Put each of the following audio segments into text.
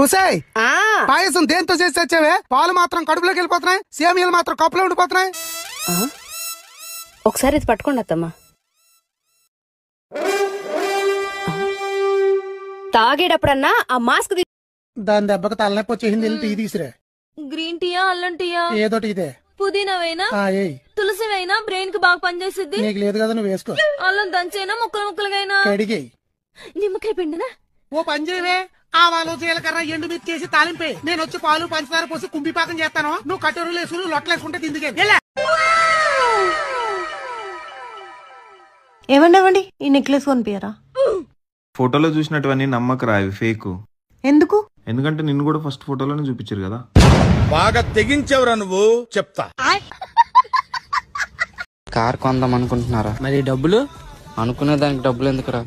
ఉసాయ్ పాయసం దేంతో చేసి తెచ్చావే? పాలు మాత్రం కడుపులోకి వెళ్ళిపోతున్నాయి, సేమియాలు మాత్రం కప్పులో ఉండిపోతున్నాయి. ఒకసారి ఇది పట్టుకోండి అత్తమ్మా. తాగేటప్పుడన్నా ఆ మాస్క్ దాని దెబ్బకి తలనొప్పి వచ్చేసింది. టీ తీసిరే. గ్రీన్ టీయా అల్లం టీయా? ఏదోటి ఇదే. పుదీనావేనా తులసివైనా బ్రెయిన్ కి బాగా పనిచేస్తుంది. నీకు లేదు కదా, నువ్వు వేసుకో. అల్లం దంచేనా ముక్కలు ముక్కలుగైనా? కడిగి నిమ్మకాయ పిండినా? ఓ పని చేయవే, ఆవాలు జీలకర్ర ఎండు మీద చేసి తాలింపే. నేను వచ్చి పాలు పంచదార పోసి కుంభిపాకం చేస్తాను. నువ్వు కట్టూరులు వేసుకుని లొట్టలేసుకుంటే తిందికే. ఏమండి ఈ నెక్లెస్ కొనిపియరా? ఫోటోలో చూసినట్టువన్నీ నమ్మకరా, అవి ఫేక్. ఎందుకు? ఎందుకంటే నిన్ను కూడా ఫస్ట్ ఫోటోలోనే చూపించారు కదా. బాగా తెగించవరా నువ్వు, చెప్తా. కార్ కొందాం అనుకుంటున్నారా? మరి డబ్బులు? అనుకునే దానికి డబ్బులు ఎందుకురా?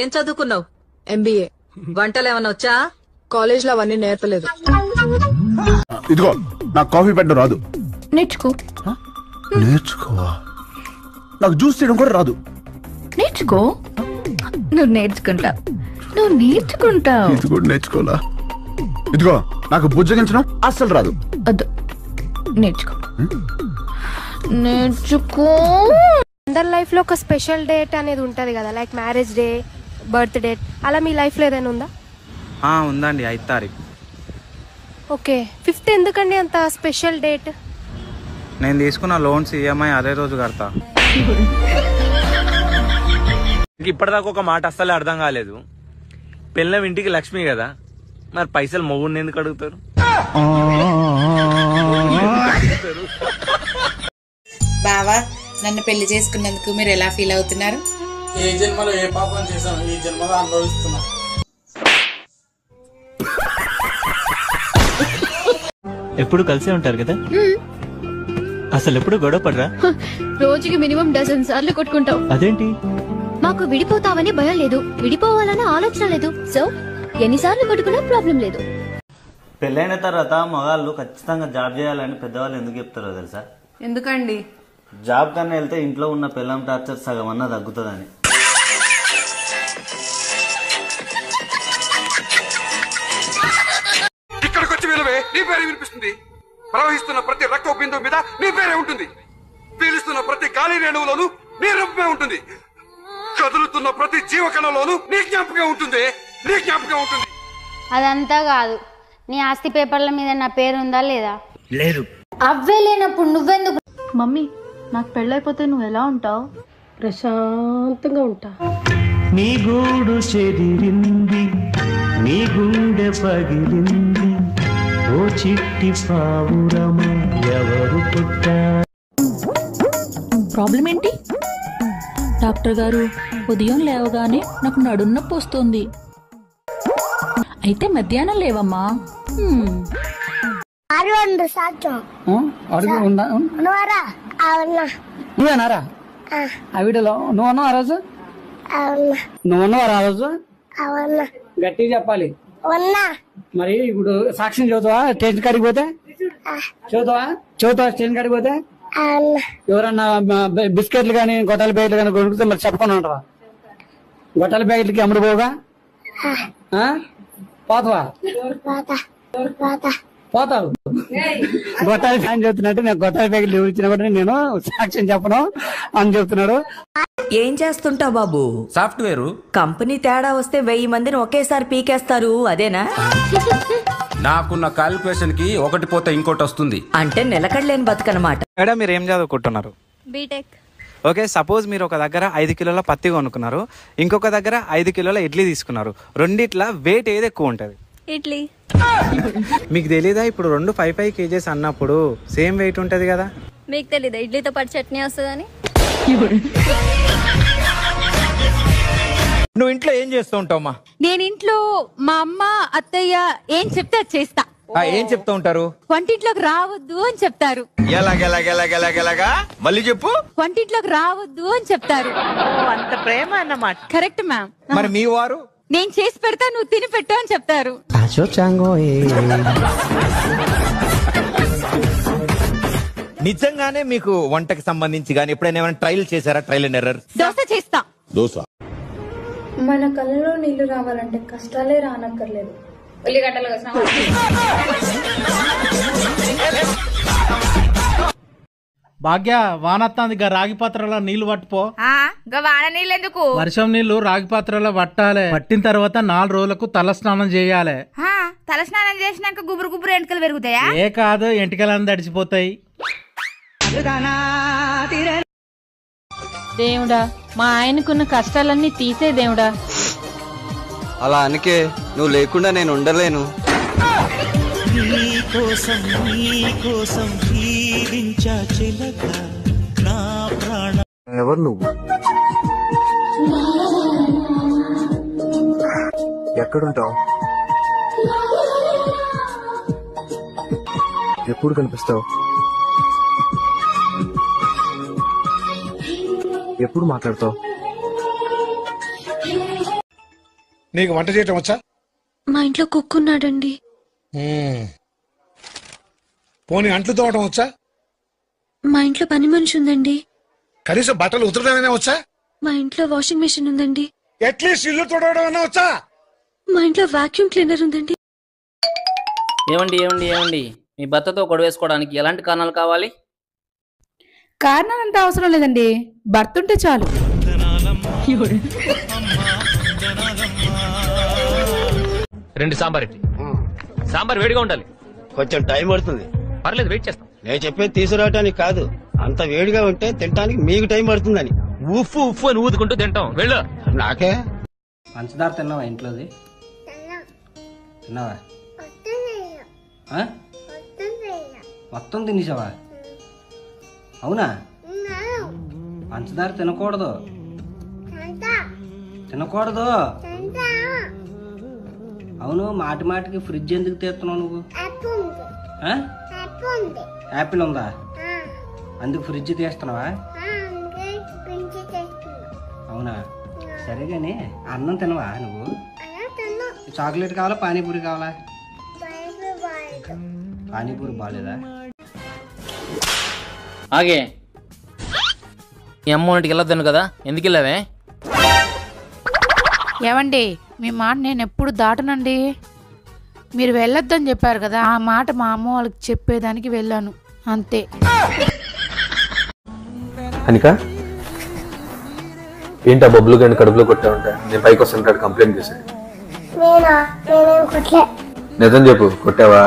ఏం చదువుకున్నావు? MBA. వంటలు ఏమన్నా వచ్చా? కాలేజ్ లో అవన్నీ నేర్పలేదు. ఇదిగో నాకు కాఫీ పెట్టడం రాదు. నేర్చుకో. నేర్చుకోవా? నాకు జ్యూస్ చేయడం కూడా రాదు. నేర్చుకో. నువ్వు నేర్చుకుంటావు. ఇది కూడా నేర్చుకోవాలా? ఇదిగో నాకు బుజ్జగించడం అస్సలు రాదు. వద్దు, నేర్చుకో. అందరి లైఫ్ లో ఒక స్పెషల్ డేట్ అనేది ఉంటది కదా, like marriage day, birth date. అలా మీ లైఫ్ లో ఏదైనా ఉందా? ఉందండి, 5వ తారీఖు. ఓకే, 5th ఎందుకండి అంత స్పెషల్ డేట్? నేను తీసుకున్న లోన్స్ EMI అదే రోజు కడతా. ఇప్పటిదాకా ఒక మాట అస్సలే అర్థం కాలేదు. పెళ్ళం ఇంటికి లక్ష్మి కదా, మరి పైసలు మొగుడిని ఎందుకు అడుగుతారు? బావా, నన్ను పెళ్లి చేసుకున్నందుకు మీరు ఎలా ఫీల్ అవుతున్నారు? ఏ జన్మలో ఏ పాపం చేశాను, ఈ జన్మలో అనుభవిస్తున్నా. ఎప్పుడు కలిసే ఉంటారు కదా, అసలు ఎప్పుడు గొడవ పడరా? రోజుకి మినిమం డజన్ సార్లు కొట్టుకుంటాం. అదేంటి? మాకు విడిపోతావని భయం లేదు, విడిపోవాలనే ఆలోచన లేదు. సో ఎన్నిసార్లు కొట్టుకున్నా ప్రాబ్లం లేదు. పెళ్ళైన తర్వాత మగాళ్ళు ఖచ్చితంగా జాబ్ చేయాలని పెద్దవాళ్ళు ఎందుకు చెప్తారో తెలుసా? ఎందుకండి? జాబ్ కన్నా వెళ్తే ఇంట్లో ఉన్న పెళ్ళం టార్చర్ సగం అన్నా తగ్గుతుందని. ఇక్కడికి వచ్చి విలువే నీ పేరే వినిపిస్తుంది. ప్రవహిస్తున్న ప్రతి రక్త బిందువు మీద నీ పేరే ఉంటుంది. పీలుస్తున్న ప్రతి గాలి రేణువులోనూ నీ రూపమే ఉంటుంది. కదులుతున్న ప్రతి జీవకణంలోనూ నీ జ్ఞాపకం ఉంటుంది. నీ జ్ఞాపకం ఉంటుంది. అదంతా కాదు, నీ ఆస్తి పేపర్ల మీద నా పేరు ఉందా లేదా? లేదు. అవ్వే లేనప్పుడు నువ్వెందుకు? మమ్మీ, నాకు పెళ్ళైపోతే నువ్వు ఎలా ఉంటావు? ప్రశాంతంగా ఉంటా. నీ గూడు చెదిరింది, నీ గుండె పగిలింది, ఓ చిట్టి పావురమ ఎవరు పుట్టారు? ప్రాబ్లం ఏంటి? డాక్టర్ గారు, ఉదయం లేవగానే నాకు నడున్నొప్పి వస్తుంది. అయితే మధ్యాహ్నం లేవమ్మా. నువ్వేనారా ఆ వీడియోలో? నువ్వు అన్నావు ఆ రోజు? నువ్వు అన్నావు ఆ రోజు? గట్టిగా చెప్పాలి. మరి ఇప్పుడు సాక్ష్యం చదువుతావా స్టేషన్ కాడికి పోతే? చదువుతావా స్టేషన్ కాడికి పోతే? ఎవరన్నా బిస్కెట్లు కానీ గొట్టాల ప్యాకెట్లు కానీ కొనుక్కితే మరి చెప్పకుండా ఉంటావా? గొట్టాల ప్యాకెట్లకి అమ్ముడు పోగా పోతావా? పోతావు. గొట్టాల ఫ్యాన్ చెప్తున్నట్టు నేను గొట్టాల ప్యాకెట్లు ఇచ్చినా కూడా నేను సాక్ష్యం చెప్పను అని చెప్తున్నాడు. ఏం చేస్తుంటావు బాబు? సాఫ్ట్వేర్ కంపెనీ తేడా వస్తే 1000 మందిని ఒకేసారి పీకేస్తారు, అదేనా? నాకున్న క్యాలిక్యులేషన్ కి ఒకటి పోతే ఇంకోటి వస్తుంది. అంటే నిలకడలేని బతుకనమాట. మేడం, మీరు ఏం చదువుకుంటున్నారు? బీటెక్. ఓకే, సపోజ్ మీరు ఒక దగ్గర 5 కిలోల పత్తి కొనుక్కున్నారు, ఇంకొక దగ్గర 5 కిలోల ఇడ్లీ తీసుకున్నారు. రెండిట్లా వెయిట్ ఏది ఎక్కువ ఉంటుంది? ఇడ్లీ. మీకు తెలీదా? ఇప్పుడు 2 5 kgs అన్నప్పుడు సేమ్ వెయిట్ ఉంటది కదా. మీకు తెలీదా ఇడ్లీతో పాటు చట్నీ వస్తుందని? నువ్వు ఇంట్లో ఏం చేస్తూ ఉంటావమ్మా? నేను ఇంట్లో మా అమ్మ అత్తయ్య ఏం చెప్తే అది చేస్తా. ఏం చెప్తూ ఉంటారు? వంటింట్లోకి రావద్దు అని చెప్తారు. ఎలాగెలాగెలాగెలాగెలాగా మళ్ళీ చెప్పు. వంటింట్లోకి రావద్దు అని చెప్తారు. అంత ప్రేమ అన్నమాట. Correct ma'am. మరి మీ వారు? నేను చేసి పెడతా, నువ్వు తిని పెట్టు అని చెప్తారు. నిజంగానే మీకు వంటకి సంబంధించి గానీ ఎప్పుడైనా ఏమైనా ట్రైల్ చేశారా? Trial and error. దోశ చేస్తా. దోశ. మన కళ్ళలో నీళ్లు రావాలంటే కష్టాలే రానక్కర్లేదు. ఉల్లిగడ్డలు భాగ్య వానత్తాంది గా రాగి పాత్రలో నీళ్లు పట్టుపో. వాన నీళ్ళు ఎందుకు? వర్షం నీళ్లు రాగి పాత్రలో పట్టాలి. పట్టిన తర్వాత 4 రోజులకు తల స్నానం చేయాలి. తల స్నానం చేసినాక గుబురు గుబురు ఎంటకలు పెరుగుతాయా? ఏ కాదు, ఎంటికలన్నీ తడిచిపోతాయి. దేవుడా, మా ఆయనకున్న కష్టాలన్నీ తీసే దేవుడా. అలా అనకే, నువ్వు లేకుండా నేను ఉండలేను. ఎవరు నువ్వు? ఎక్కడుంటావు? ఎప్పుడు కనిపిస్తావు? ఎప్పుడు మాట్లాడతావు? నీకు వంట చేయటం వచ్చా? మా ఇంట్లో కుక్ ఉన్నాడండి. పోనీ అంట్లు తోవటం వచ్చా? మా ఇంట్లో పని మనిషి ఉందండి. కనీసం బట్టలు ఉతరడమైనా వచ్చా? మా ఇంట్లో వాషింగ్ మెషిన్ ఉందండి. అట్లీస్ట్ ఇల్లు తోడవడం వచ్చా? మా ఇంట్లో వాక్యూమ్ క్లీనర్ ఉందండి. ఏమండి ఏమండి ఏమండి, మీ భర్తతో గొడవ వేసుకోవడానికి ఎలాంటి కారణాలు కావాలి? కారణాలంటే అవసరం లేదండి, భర్త ఉంటే చాలు. రెండు సాంబార్ ఇడ్లీ. సాంబార్ వేడిగా ఉండాలి. కొంచెం టైం పడుతుంది. పర్లేదు, వెయిట్ చేస్తాం. నేను చెప్పేది తీసుకురావటానికి కాదు, అంత వేడిగా ఉంటే తినడానికి మీకు టైం పడుతుందని. ఉఫ్ఫు ఉఫ్ఫు అని ఊదుకుంటూ తింటాం. వెళ్ళు. నాకే పంచదార తిన్నావా ఇంట్లోది? తిన్నావా? మొత్తం తినేసావా? అవునా? పంచదార తినకూడదు, తినకూడదు. అవును, మాటి మాటికి ఫ్రిడ్జ్ ఎందుకు తీస్తున్నావు నువ్వు? యాపిల్ ఉందా? అందుకు ఫ్రిడ్జ్ తీస్తున్నావా? అవునా? సరే గాని అన్నం తినవా నువ్వు? చాక్లెట్ కావాలా, పానీపూరి కావాలా? పానీపూరి బాగాలేదా? ఆగే, మీ అమ్మ ఇంటికి వెళ్ళొద్దాను కదా, ఎందుకు వెళ్ళావే? ఏమండి, మీ మాట నేను ఎప్పుడు దాటనండి. మీరు వెళ్ళొద్దని చెప్పారు కదా, ఆ మాట మా అమ్మ వాళ్ళకి చెప్పేదానికి వెళ్ళాను, అంతే. అనిక, ఏంటా బొబ్బులు కానీ కడుపులో కొట్టా ఉంటా? నేను పైకి వస్తాను, కంప్లైంట్ చేశాను. నిజం చెప్పు, కొట్టావా?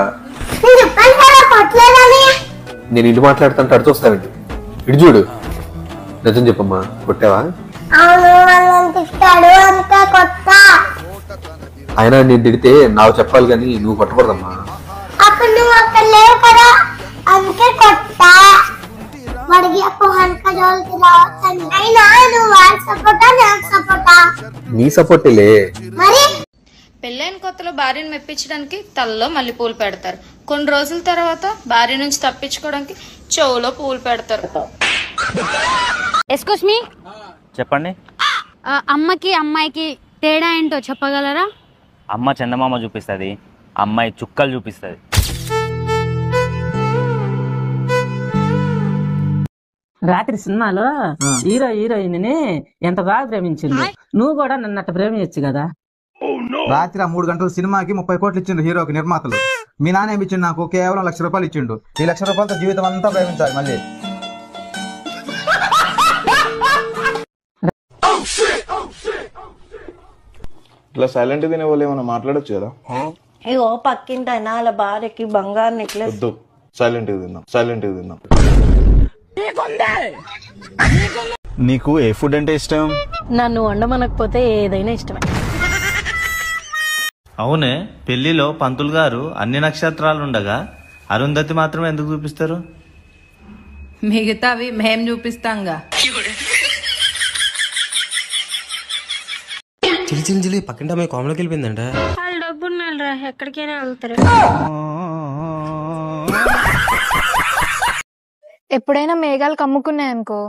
నేను ఇటు మాట్లాడుతాను, అడుచు వస్తానండి. ఇటు చూడు, నిజం చెప్పమ్మా, కొట్టావా? అయినా నేను తిడితే నాకు చెప్పాలి కానీ నువ్వు కొట్టకూడదమ్మా. నీ సపోర్టేలే. పెళ్ళైన కొత్తలో భార్యను మెప్పించడానికి తలలో మళ్ళీ పూలు పెడతారు. కొన్ని రోజుల తర్వాత భార్య నుంచి తప్పించుకోవడానికి చెవులో పూలు పెడతారు. ఎక్స్క్యూజ్ మీ, చెప్పండి. అమ్మకి అమ్మాయికి తేడా ఏంటో చెప్పగలరా? అమ్మ చందమామ చూపిస్తుంది, అమ్మాయి చుక్కలు చూపిస్తుంది. రాత్రి సినిమాలో హీరో హీరోయిన్ ని ఎంత బాగా ప్రేమించింది. నువ్వు కూడా నన్ను అట్ట ప్రేమించచ్చు కదా. రాత్రి 3 గంటల సినిమాకి 30 కోట్లు ఇచ్చిండు హీరోకి నిర్మాతలు. మీ నాన్న ఏమి ఇచ్చిండు? నాకు కేవలం 1,00,000 రూపాయలు ఇచ్చిండు. ఈ 1,00,000 రూపాయలతో జీవితం అంతా ప్రేమించాలి మళ్ళీ. ఇట్లా సైలెంట్ తినే వాళ్ళు ఏమైనా మాట్లాడొచ్చు కదా? ఇగో పక్కింటైనా వాళ్ళ భార్యకి బంగారు నెక్లెస్. వద్దు, సైలెంట్ తిందాం, సైలెంట్ తిందాం. నీకు ఏ ఫుడ్ అంటే ఇష్టం? నన్ను వండమనకపోతే ఏదైనా ఇష్టమే. అవునే, పెళ్లిలో పంతులు గారు అన్ని నక్షత్రాలు ఉండగా అరుంధతి మాత్రమే ఎందుకు చూపిస్తారు? మిగతావి మేం చూపిస్తాంగా. చిలి పక్కింట మీ కామెలోకి వెళ్ళిపోయిందంట. వాళ్ళు డబ్బున్నారా, ఎక్కడికైనా వెళ్తారు. ఎప్పుడైనా మేఘాలు కమ్ముకున్నాయనుకో,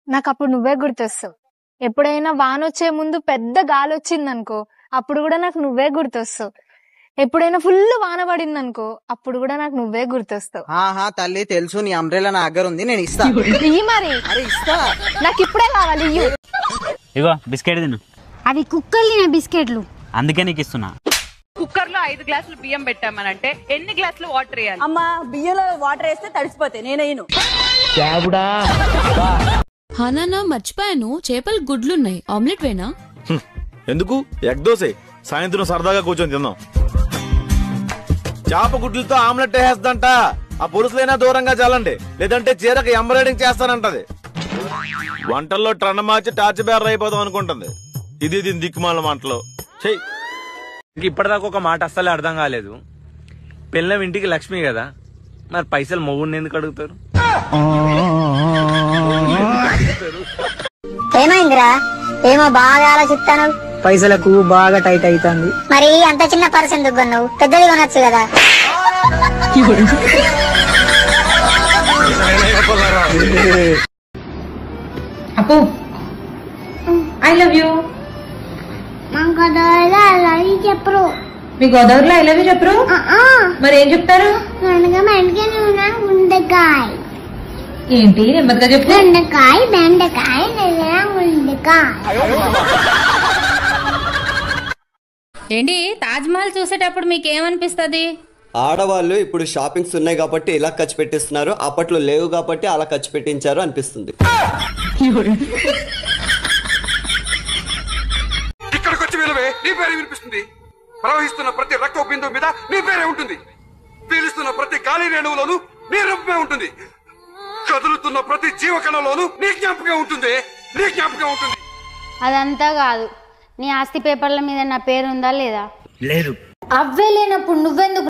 నాకు అప్పుడు నువ్వే గుర్తొస్తావు. ఎప్పుడైనా వానొచ్చే ముందు పెద్ద గాలి వచ్చిందనుకో, అప్పుడు కూడా నాకు నువ్వే గుర్తొస్తావు. ఎప్పుడైనా ఫుల్ వాన పడింది అనుకో అప్పుడు కూడా నాకు నువ్వే గుర్తొస్తావు. ఆహా తల్లి తెలుసు, నీ అంబ్రెలా నా దగ్గర ఉంది, నేను ఇస్తా. ఇయ్యి మరి. అరే ఇస్తా, నాకు ఇప్పుడే కావాలి. ఇయ్యు. ఇగో బిస్కెట్ తిను. అవి కుక్కలు తినే బిస్కెట్లు. అందుకే నీకు ఇస్తున్నా. కుక్కర్ లో 5 గ్లాసులు బియ్యం పెట్టామనంటే ఎన్ని గ్లాసులు వాటర్ వేయాలి? అమ్మా బియ్యంలో వాటర్ వేస్తే తడిసిపోతాయి, నేనేను. హానా మర్చిపోయాను, చేపలు గుడ్లున్నాయి, ఆమ్లెట్ వేనా? ఎందుకు? ఎగ్ దోసే, సాయంత్రం సరదాగా కూర్చొని తిందాం. చేప గుడ్లతో ఆమ్లెట్ వేసేద్దంట. ఆ పురుషులైనా దూరంగా చల్లండి, లేదంటే చీరకు ఎంబ్రాయిడింగ్ చేస్తానంటది. వంటల్లో ట్రెండ్ మార్చి టార్చ్ బేర్ అయిపోదాం అనుకుంటుంది. ఇది దిక్కుమాల మాటలు చెయ్యి. ఇప్పటిదాకా ఒక మాట అస్సలే అర్థం కాలేదు. పిల్లం ఇంటికి లక్ష్మి కదా, మరి పైసలు మొగుడిని ఎందుకు అడుగుతారు? ఏమైందిరా? ఏమో బాగా ఆలోచిస్తాను. పైసలకు బాగా టైట్ అవుతుంది. మరి అంత చిన్న పర్స్ ఎందుకు కొన్నావు? పెద్దది కొనొచ్చు కదా. అప్పు ఐ లవ్ యూ. మా గోదావరిలో ఐ లవ్ యూ చెప్పరు. మీ గోదావరిలో ఐ లవ్ యూ చెప్పరు? మరి ఏం చెప్తారు? ఉండకాయ. ఏంటి నెమ్మదిగా చెప్పు. బెండకాయ బెండకాయ ఉండకాయ. ఏంటి తాజ్ మహల్ చూసేటప్పుడు మీకు ఏమనిపిస్తుంది? ఆడవాళ్ళు ఇప్పుడు షాపింగ్స్ ఉన్నాయి కాబట్టి ఇలా ఖర్చు పెట్టిస్తున్నారు, అప్పట్లో లేవు కాబట్టి అలా ఖర్చు పెట్టించారు అనిపిస్తుంది. ఇక్కడికి వచ్చి విలువే నీ పేరే వినిపిస్తుంది. ప్రవహిస్తున్న ప్రతి రక్త బిందువు మీద నీ పేరే ఉంటుంది. పీలుస్తున్న ప్రతి గాలి రేణువులోనూ నీ రూపమే ఉంటుంది. కదులుతున్న ప్రతి జీవకణంలోనూ నీ జ్ఞాపకం ఉంటుంది. నీ జ్ఞాపకం ఉంటుంది. అదంతా కాదు, నీ ఆస్తి పేపర్ల మీద నా పేరు ఉందా లేదా? లేదు. అవే లేనప్పుడు నువ్వెందుకు